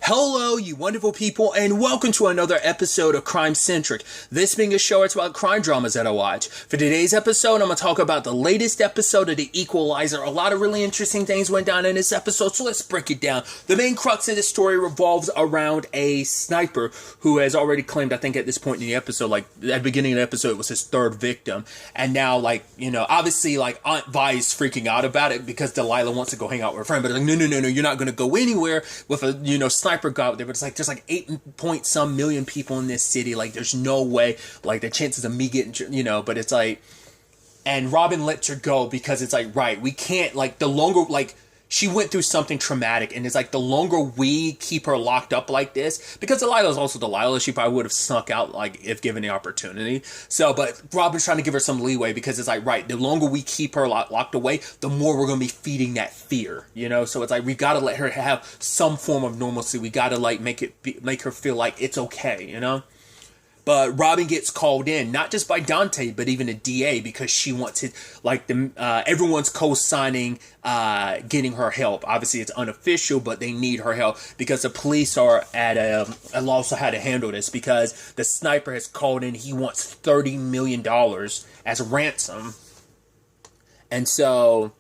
Hello, you wonderful people, and welcome to another episode of Crime Centric. This being a show, it's about crime dramas that I watch. For today's episode, I'm going to talk about the latest episode of The Equalizer. A lot of really interesting things went down in this episode, so let's break it down. The main crux of the story revolves around a sniper who has already claimed, I think at this point in the episode, like at the beginning of the episode, it was his third victim. And now, obviously, Aunt Vi is freaking out about it because Delilah wants to go hang out with her friend, but like, no, you're not going to go anywhere with a, sniper guy out there. But it's like, there's like 8 point some million people in this city. Like, there's no way, like, the chances of me getting, but it's like, and Robin lets her go because it's like, right, we can't, like, the longer, like, she went through something traumatic, and it's like, the longer we keep her locked up like this, because Delilah's also Delilah, she probably would have snuck out, like, if given the opportunity. So, but Robin's trying to give her some leeway, because it's like, right, the longer we keep her locked away, the more we're going to be feeding that fear, So it's like, we got to let her have some form of normalcy. We got to, like, make her feel like it's okay, But Robin gets called in, not just by Dante, but even a DA, because she wants it, like, everyone's co-signing, getting her help. Obviously, it's unofficial, but they need her help, because the police are at a loss of how to handle this, because the sniper has called in, he wants $30 million as a ransom. And so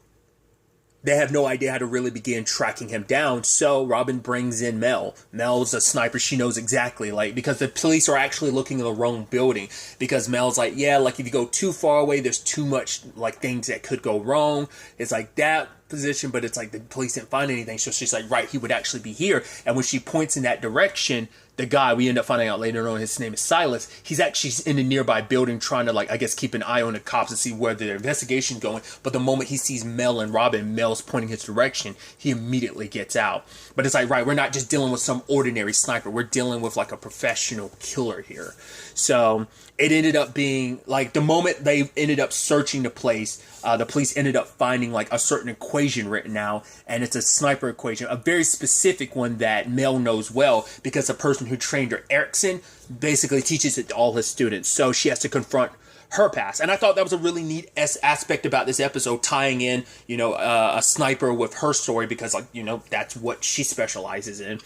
they have no idea how to really begin tracking him down, so Robin brings in Mel. Mel's a sniper, she knows exactly, like, because the police are actually looking in the wrong building, because Mel's like, yeah, like, if you go too far away, there's too much, like, things that could go wrong. It's like that position, but it's like the police didn't find anything, so she's like, right, he would actually be here. And when she points in that direction, the guy, we end up finding out later on, his name is Silas, he's actually in a nearby building trying to, like, I guess, keep an eye on the cops and see where the investigation's going. But the moment he sees Mel and Robin, Mel's pointing his direction, he immediately gets out. But it's like, right, we're not just dealing with some ordinary sniper, we're dealing with, like, a professional killer here. So it ended up being, like, the moment they ended up searching the place, the police ended up finding, like, a certain equation written out, and it's a sniper equation, a very specific one that Mel knows well, because the person who trained her, Erickson, basically teaches it to all his students, so she has to confront her past. And I thought that was a really neat aspect about this episode, tying in, a sniper with her story, because, like, that's what she specializes in.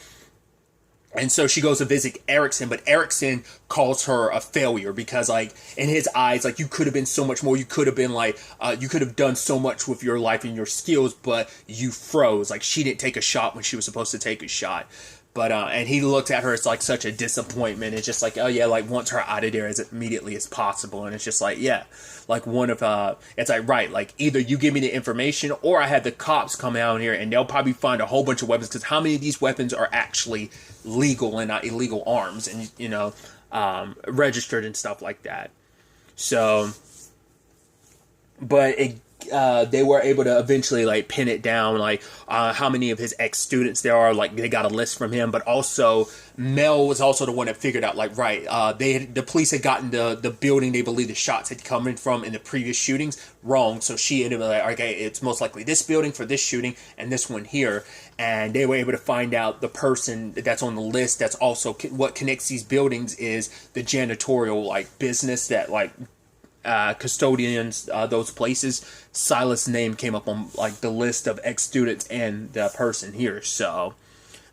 And so she goes to visit Erickson, but Erickson calls her a failure because, like, in his eyes, like, you could have been so much more. You could have been, like, you could have done so much with your life and your skills, but you froze. Like, she didn't take a shot when she was supposed to take a shot. But, and he looked at her as, like, such a disappointment. It's just like, oh, yeah, like, wants her out of there as immediately as possible. And it's just like, yeah, like, it's like, right, like, either you give me the information or I have the cops come out here and they'll probably find a whole bunch of weapons, because how many of these weapons are actually legal and not illegal arms and, registered and stuff like that. So, but they were able to eventually, like, pin it down, like, how many of his ex-students there are. Like, they got a list from him, but also Mel was also the one that figured out, like, right, the police had gotten the building they believe the shots had come in from in the previous shootings wrong, so she ended up like, okay, it's most likely this building for this shooting and this one here. And they were able to find out the person that's on the list that's also what connects these buildings is the janitorial, like, business that, like, custodians, those places. Silas' name came up on, like, the list of ex-students and the person here, so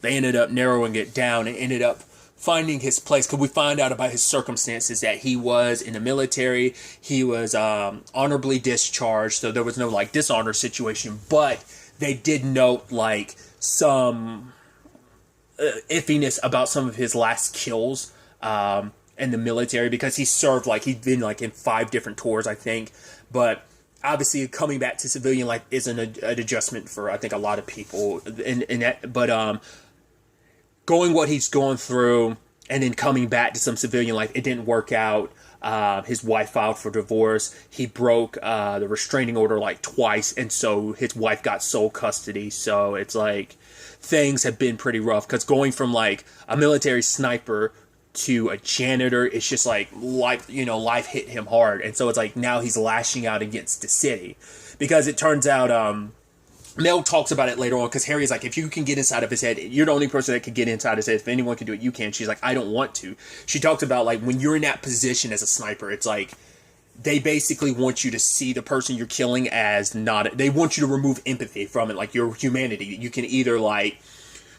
they ended up narrowing it down and ended up finding his place, because we find out about his circumstances, that he was in the military, he was honorably discharged, so there was no, like, dishonor situation, but they did note, like, some iffiness about some of his last kills in the military, because he served, like, he'd been, like, in 5 different tours, I think. But obviously coming back to civilian life isn't an adjustment for, I think, a lot of people. But going what he's going through and then coming back to some civilian life, it didn't work out. His wife filed for divorce. He broke the restraining order, like, twice, and so his wife got sole custody. So it's like things have been pretty rough, because going from, like, a military sniper to a janitor, it's just like life hit him hard. And so it's like now he's lashing out against the city, because it turns out Mel talks about it later on, because Harry's like, if you can get inside of his head, you're the only person that can get inside his head. If anyone can do it, you can. She's like, I don't want to. She talks about, like, when you're in that position as a sniper, it's like they basically want you to see the person you're killing as not, they want you to remove empathy from it, like your humanity. You can either, like,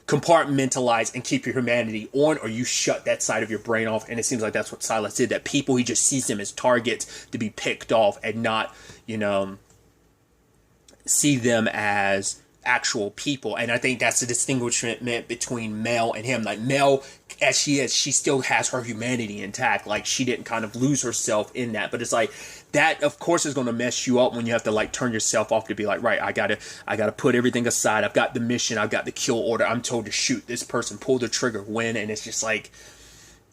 compartmentalize and keep your humanity on, or you shut that side of your brain off. And it seems like that's what Silas did, that people, he just sees them as targets to be picked off and not, see them as actual people. And I think that's the distinguishment between Mel and him. Like, Mel, as she is, she still has her humanity intact. Like, she didn't kind of lose herself in that. But it's like, that of course is going to mess you up when you have to like turn yourself off to be like, right, I gotta put everything aside. I've got the mission, I've got the kill order, I'm told to shoot this person, pull the trigger, win. And it's just like,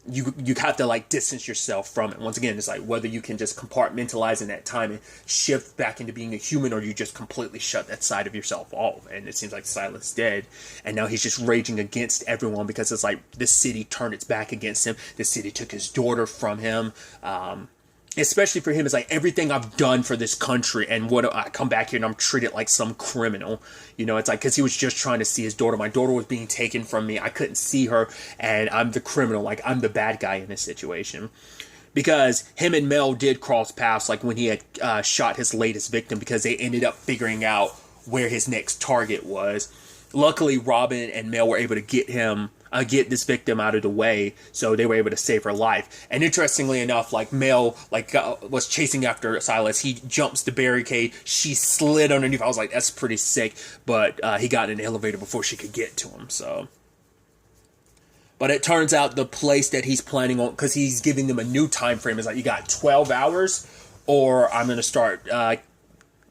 you have to like distance yourself from it. Once again, it's like whether you can just compartmentalize in that time and shift back into being a human, or you just completely shut that side of yourself off. And it seems like Silas did, and now he's just raging against everyone because it's like the city turned its back against him. The city took his daughter from him. Especially for him, it's like everything I've done for this country, and what I come back here and I'm treated like some criminal. It's like, because he was just trying to see his daughter. My daughter was being taken from me. I couldn't see her, and I'm the criminal. Like, I'm the bad guy in this situation. Because him and Mel did cross paths, like when he had shot his latest victim, because they ended up figuring out where his next target was. Luckily, Robin and Mel were able to get this victim out of the way, so they were able to save her life. And interestingly enough, like, Mel was chasing after Silas. He jumps the barricade. She slid underneath. I was like, that's pretty sick. But he got in an elevator before she could get to him. So, but it turns out the place that he's planning on, because he's giving them a new time frame, is like, you got 12 hours, or I'm going to start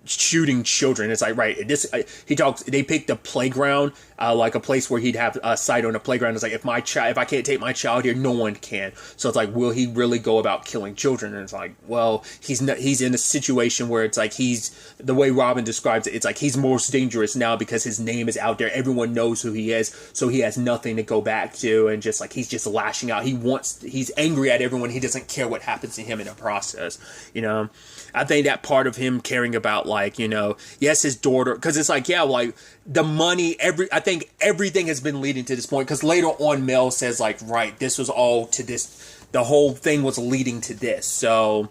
shooting children. It's like, right, they picked a playground, like a place where he'd have a site on a playground. It's like, if I can't take my child here, no one can. So it's like, will he really go about killing children? And it's like, well, he's in a situation where it's like, the way Robin describes it, it's like he's most dangerous now because his name is out there. Everyone knows who he is, so he has nothing to go back to, and just like, he's just lashing out. He's angry at everyone. He doesn't care what happens to him in the process. I think that part of him caring about, like, yes, his daughter, because it's like, yeah, like, the money, I think everything has been leading to this point, because later on Mel says, like, right, this was all to this, the whole thing was leading to this. So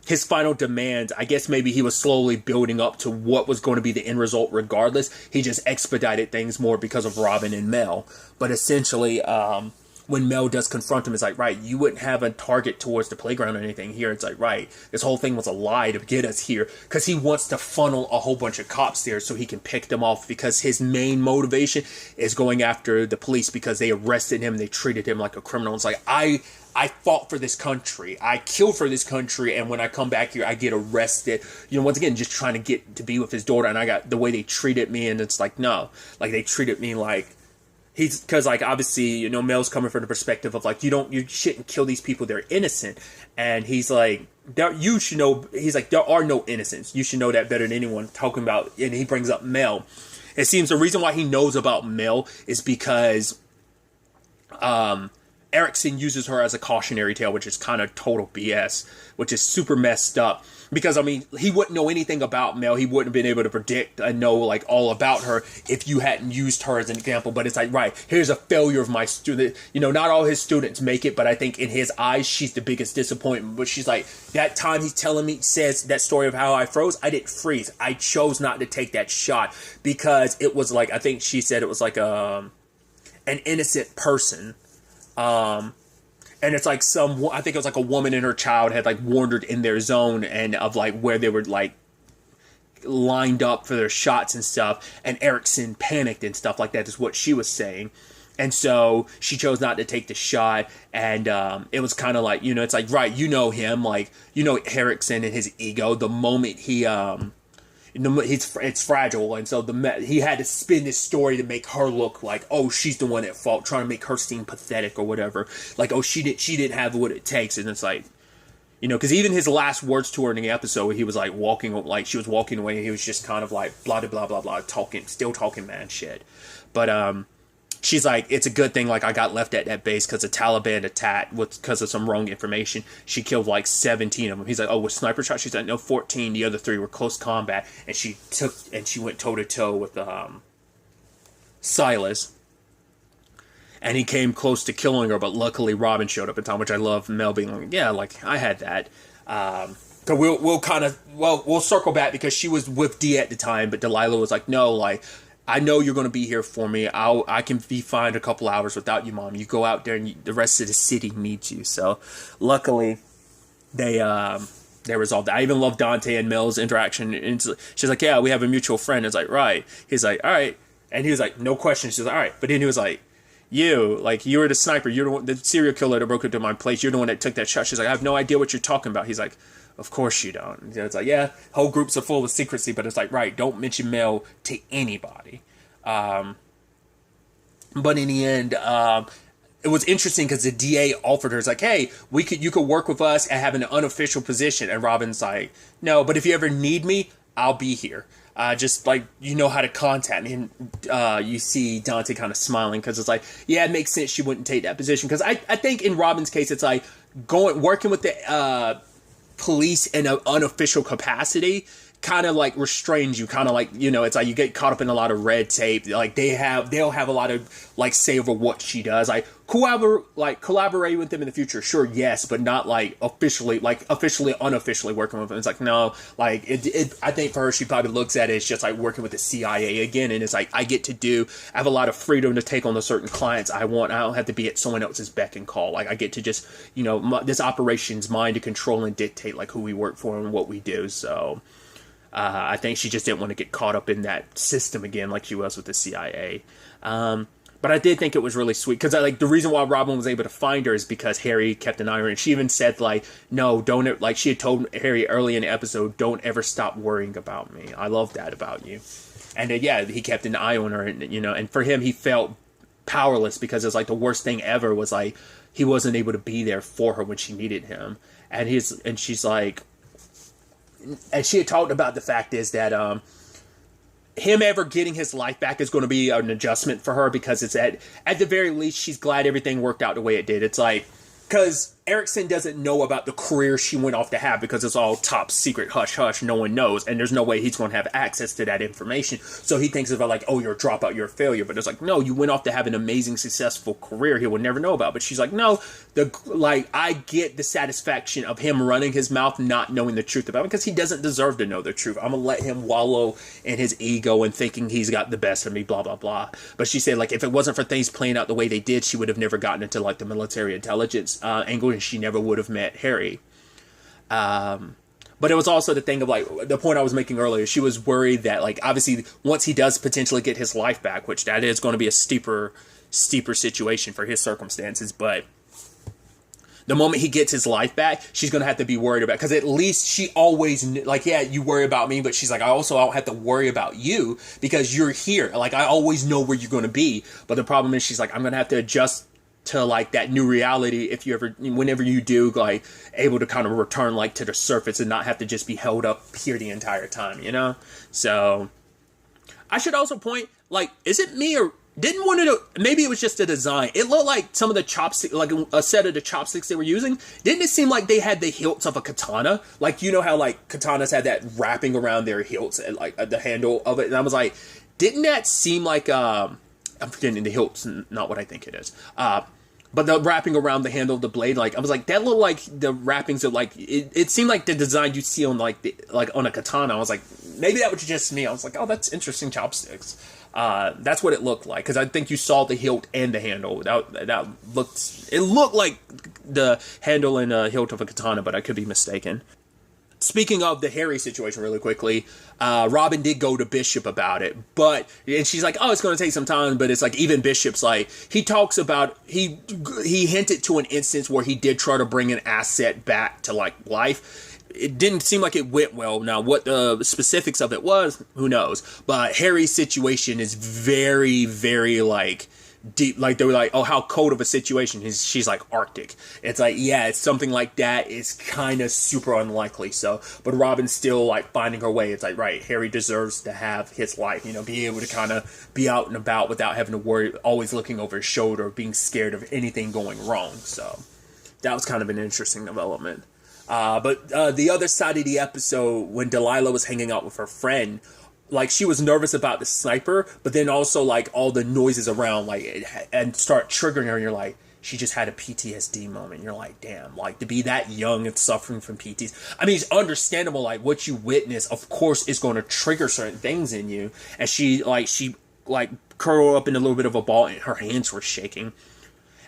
his final demand, I guess maybe he was slowly building up to what was going to be the end result regardless. He just expedited things more because of Robin and Mel. But essentially, when Mel does confront him, it's like, right, you wouldn't have a target towards the playground or anything here. It's like, right, this whole thing was a lie to get us here, because he wants to funnel a whole bunch of cops there so he can pick them off, because his main motivation is going after the police because they arrested him and they treated him like a criminal. It's like, I fought for this country. I killed for this country, and when I come back here, I get arrested. Once again, just trying to get to be with his daughter, and I got the way they treated me, and it's like, no. Like, they treated me like, because, like, obviously, Mel's coming from the perspective of, like, you shouldn't kill these people, they're innocent. And he's like, you should know, he's like, there are no innocents. You should know that better than anyone. Talking about, and he brings up Mel. It seems the reason why he knows about Mel is because Erickson uses her as a cautionary tale, which is kind of total BS, which is super messed up. Because, I mean, he wouldn't know anything about Mel. He wouldn't have been able to predict and know, like, all about her if you hadn't used her as an example. But it's like, right, here's a failure of my student. Not all his students make it, but I think in his eyes, she's the biggest disappointment. But she's like, that time he's telling me, says that story of how I froze, I didn't freeze. I chose not to take that shot because it was like, I think she said it was like an innocent person. And it's like I think it was like a woman and her child had like wandered in their zone and of like where they were like lined up for their shots and stuff. And Erickson panicked and stuff like that is what she was saying. And so she chose not to take the shot. And it was kind of like, it's like, right, him, like, Erickson and his ego, the moment he, it's fragile, and so he had to spin this story to make her look like, oh, she's the one at fault, trying to make her seem pathetic or whatever. Like, oh, she didn't have what it takes, and it's like, because even his last words to her in the episode, he was like she was walking away, and he was just kind of like blah blah blah blah, still talking mad shit. But she's like, it's a good thing, like, I got left at that base because the Taliban attacked because of some wrong information. She killed like 17 of them. He's like, oh, with sniper shots? She's like, no, 14. The other 3 were close combat. And she went toe-to-toe with Silas. And he came close to killing her, but luckily Robin showed up in time, which I love Mel being like, yeah, like, I had that. So we'll circle back because she was with Dee at the time, but Delilah was like, no, like, I know you're going to be here for me. I can be fine a couple hours without you, Mom. You go out there and the rest of the city needs you. So luckily they resolved that. I even love Dante and Mel's interaction. And she's like, yeah, we have a mutual friend. It's like, right. He's like, all right. And he was like, no question. She's like, all right. But then he was like, you were the sniper. You're the one, the serial killer that broke into my place. You're the one that took that shot. She's like, I have no idea what you're talking about. He's like, of course you don't. And it's like, yeah, whole groups are full of secrecy, but it's like, right, don't mention Mel to anybody. But in the end, it was interesting because the DA offered her, it's like, hey, you could work with us and have an unofficial position. And Robin's like, no, but if you ever need me, I'll be here. Just like, you know how to contact me. And you see Dante kind of smiling because it's like, yeah, it makes sense she wouldn't take that position. Because I think in Robin's case, it's like working with the police in an unofficial capacity kind of like restrains you, kind of like, you know, it's like you get caught up in a lot of red tape. Like they'll have a lot of like say over what she does. Like collaborate with them in the future, sure, yes, but not like officially, unofficially working with them. It's like, no, like I think for her, she probably looks at it as just like working with the CIA again, and it's like I have a lot of freedom to take on the certain clients I want. I don't have to be at someone else's beck and call. Like I get to just, you know, this operation's mine to control and dictate like who we work for and what we do. So I think she just didn't want to get caught up in that system again like she was with the CIA. But I did think it was really sweet because like the reason why Robin was able to find her is because Harry kept an eye on her. And she even said like, no, don't, like she had told Harry early in the episode, don't ever stop worrying about me. I love that about you. And yeah, he kept an eye on her, and you know, and for him, he felt powerless because it's like the worst thing ever was like he wasn't able to be there for her when she needed him. And she's like, and she had talked about the fact is that him ever getting his life back is going to be an adjustment for her because it's at the very least she's glad everything worked out the way it did. It's like, because Erickson doesn't know about the career she went off to have because it's all top secret, hush hush, no one knows, and there's no way he's going to have access to that information. So he thinks of it like, oh, you're a dropout, you're a failure. But it's like, no, you went off to have an amazing, successful career he would never know about. But she's like, no, I get the satisfaction of him running his mouth not knowing the truth about it because he doesn't deserve to know the truth. I'm gonna let him wallow in his ego and thinking he's got the best of me, blah blah blah. But she said like if it wasn't for things playing out the way they did, she would have never gotten into like the military intelligence angle, and she never would have met Harry. But it was also the thing of like the point I was making earlier. She was worried that like obviously once he does potentially get his life back, which that is going to be a steeper situation for his circumstances, but the moment he gets his life back, she's going to have to be worried about, because at least she always knew, like, yeah, you worry about me, but she's like, I don't have to worry about you because you're here. Like, I always know where you're going to be. But the problem is she's like, I'm going to have to adjust to like that new reality whenever you do, like, able to kind of return like to the surface and not have to just be held up here the entire time, you know? So I should also point, like, is it me or didn't one of the, maybe it was just the design, it looked like some of the chopsticks, like a set of the chopsticks they were using, didn't it seem like they had the hilts of a katana? Like, you know how like katanas had that wrapping around their hilts and like the handle of it, and I was like, didn't that seem like I'm forgetting the hilts, not what I think it is, but the wrapping around the handle of the blade, like I was like, that looked like the wrappings of like it seemed like the design you see on like on a katana. I was like, maybe that was just me. I was like, oh, that's interesting chopsticks. That's what it looked like, because I think you saw the hilt and the handle. That looked like the handle and hilt of a katana, but I could be mistaken. Speaking of the Harry situation really quickly, Robin did go to Bishop about it, and she's like, oh, it's going to take some time, but it's like, even Bishop's like, he talks about, he hinted to an instance where he did try to bring an asset back to like life. It didn't seem like it went well. Now, what the specifics of it was, who knows? But Harry's situation is very, very like deep. Like they were like, oh, how cold of a situation? She's like Arctic. It's like, yeah, it's something like that. It's kind of super unlikely. So, but Robin's still like finding her way. It's like, right, Harry deserves to have his life. You know, be able to kind of be out and about without having to worry, always looking over his shoulder, being scared of anything going wrong. So that was kind of an interesting development. But the other side of the episode, when Delilah was hanging out with her friend, like, she was nervous about the sniper, but then also, like, all the noises around, like, and start triggering her, and you're like, she just had a PTSD moment. You're like, damn, like, to be that young and suffering from PTSD. I mean, it's understandable, like, what you witness, of course, is going to trigger certain things in you. And she like curled up in a little bit of a ball, and her hands were shaking.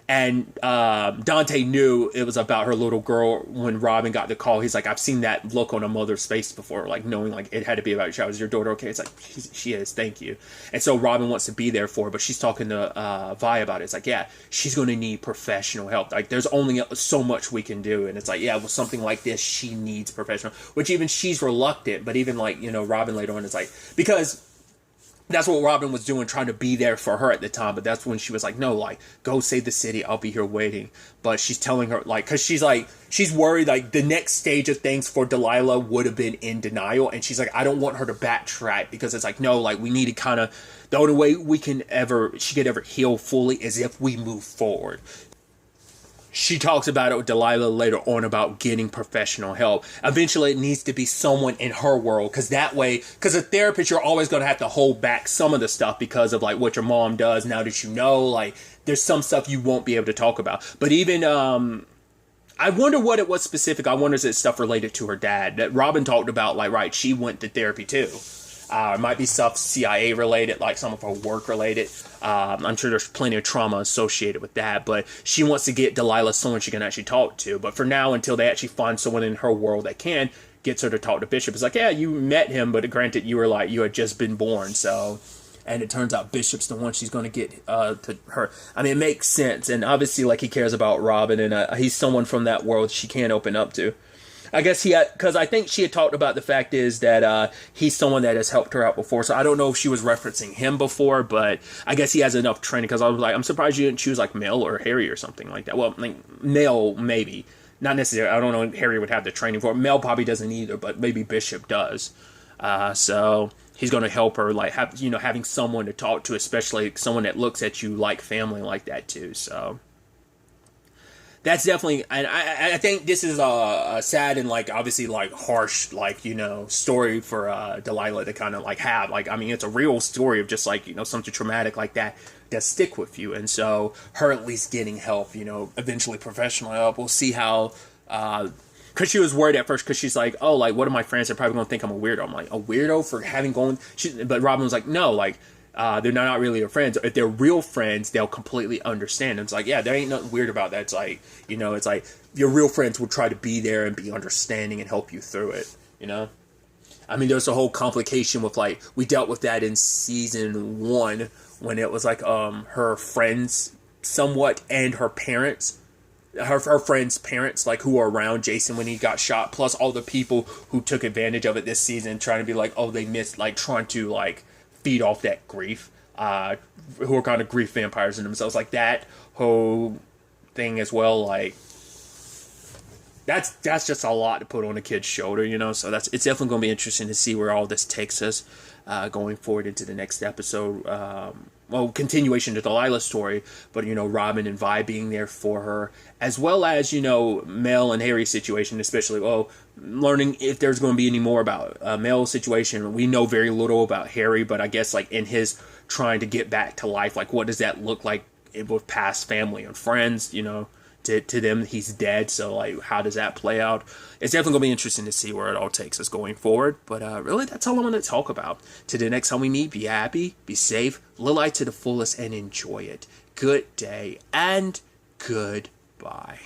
And Dante knew it was about her little girl when Robin got the call. He's like, I've seen that look on a mother's face before, like knowing like it had to be about your child. Is your daughter okay? It's like, she is, thank you. And so Robin wants to be there for her, but she's talking to Vi about it. It's like, yeah, she's going to need professional help. Like, there's only so much we can do. And it's like, yeah, with something like this, she needs professional, which even she's reluctant. But even like, you know, Robin later on is like, because that's what Robin was doing, trying to be there for her at the time. But that's when she was like, no, like, go save the city. I'll be here waiting. But she's telling her, like, because she's like, she's worried, like, the next stage of things for Delilah would have been in denial. And she's like, I don't want her to backtrack, because it's like, no, like, we need to kind of, the only way she could ever heal fully is if we move forward. She talks about it with Delilah later on about getting professional help. Eventually, it needs to be someone in her world, because that way, because a therapist, you're always going to have to hold back some of the stuff because of like what your mom does. Now that you know, like, there's some stuff you won't be able to talk about. But even, I wonder what it was specific. I wonder if it's stuff related to her dad that Robin talked about. Like, right, she went to therapy too. It might be stuff CIA related, like some of her work related. I'm sure there's plenty of trauma associated with that, but she wants to get Delilah someone she can actually talk to. But for now, until they actually find someone in her world that can, gets her to talk to Bishop. It's like, yeah, you met him, but granted, you were like, you had just been born, so. And it turns out Bishop's the one she's going to get to her. I mean, it makes sense, and obviously, like, he cares about Robin, and he's someone from that world she can open up to. I guess because I think she had talked about the fact is that he's someone that has helped her out before. So I don't know if she was referencing him before, but I guess he has enough training, because I was like, I'm surprised you didn't choose like Mel or Harry or something like that. Well, like Mel, maybe. Not necessarily. I don't know if Harry would have the training for it. Mel probably doesn't either, but maybe Bishop does. So he's going to help her, like, having someone to talk to, especially someone that looks at you like family like that too. So that's definitely, and I think this is a sad and, like, obviously, like, harsh, like, you know, story for Delilah to kind of, like, have. Like, I mean, it's a real story of just, like, you know, something traumatic like that stick with you. And so her at least getting help, you know, eventually professional help. We'll see how, because she was worried at first, because she's like, oh, like, what are my friends? They're probably going to think I'm a weirdo. I'm like, a weirdo for having gone? But Robin was like, no, like, they're not really your friends. If they're real friends, they'll completely understand. And it's like, yeah, there ain't nothing weird about that. It's like, you know, it's like your real friends will try to be there and be understanding and help you through it, you know? I mean, there's a whole complication with, like, we dealt with that in season 1 when it was like her friends somewhat and her parents, her friends' parents, like, who were around Jason when he got shot, plus all the people who took advantage of it this season, trying to be like, oh, they missed, like, trying to, like, feed off that grief, who are kind of grief vampires in themselves, like that whole thing as well. Like, that's just a lot to put on a kid's shoulder, you know. So it's definitely going to be interesting to see where all this takes us going forward into the next episode. Well, continuation to Delilah's story, but, you know, Robin and Vi being there for her, as well as, you know, Mel and Harry's situation, especially, learning if there's going to be any more about Mel's situation. We know very little about Harry, but I guess, like, in his trying to get back to life, like, what does that look like with past family and friends, you know? To them, he's dead, so, like, how does that play out? It's definitely going to be interesting to see where it all takes us going forward, but really, that's all I want to talk about. To the next time we meet, be happy, be safe, live life to the fullest, and enjoy it. Good day, and goodbye.